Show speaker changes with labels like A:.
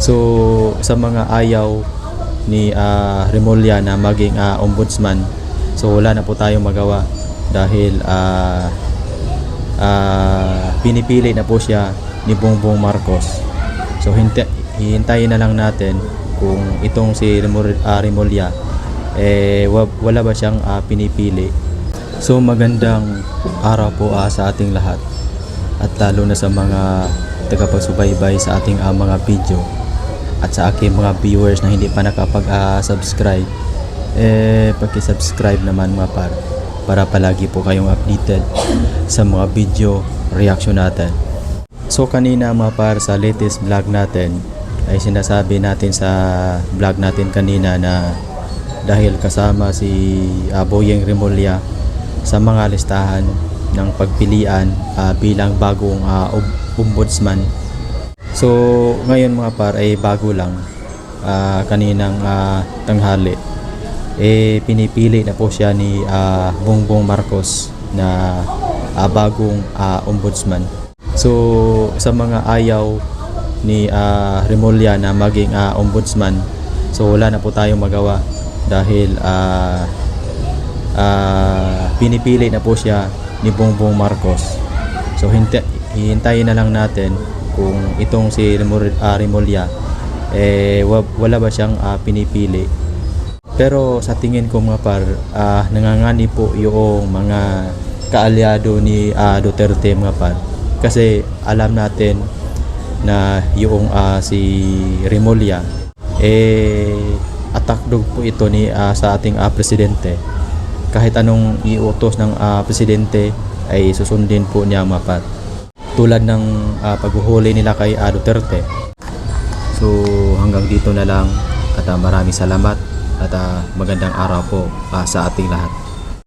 A: So sa mga ayaw ni Remulla na maging ombudsman, so wala na po tayong magawa dahil pinipili na po siya ni Bongbong Marcos. So hihintayin na lang natin kung itong si Remulla wala ba siyang pinipili. So magandang araw po sa ating lahat, at lalo na sa mga tagapagsubaybay sa ating mga video, at sa aking mga viewers na hindi pa nakapag-subscribe, paki-subscribe naman mga par, para palagi po kayong updated sa mga video reaction natin. So kanina mga par, sa latest vlog natin ay sinasabi natin sa vlog natin kanina na dahil kasama si Boyeng Remulla sa mga listahan ng pagpilian bilang bagong ombudsman. So ngayon mga par ay bago lang, kaninang tanghali pinipili na po siya ni Bongbong Marcos na bagong ombudsman. So sa mga ayaw ni Remulla na maging ombudsman, so wala na po tayong magawa dahil pinipili na po siya ni Bongbong Marcos. So hihintayin na lang natin kung itong si Remulla wala ba siyang pinipili. Pero sa tingin ko mga par, nangangani po yung mga kaalyado ni Duterte mga par, kasi alam natin na yung si Remulla attack dog po ito ni sa ating presidente. Kahit anong iutos ng presidente ay susundin po niya mga par, tulad ng paghuhuli nila kay Duterte. So hanggang dito na lang, at maraming salamat at magandang araw po sa ating lahat.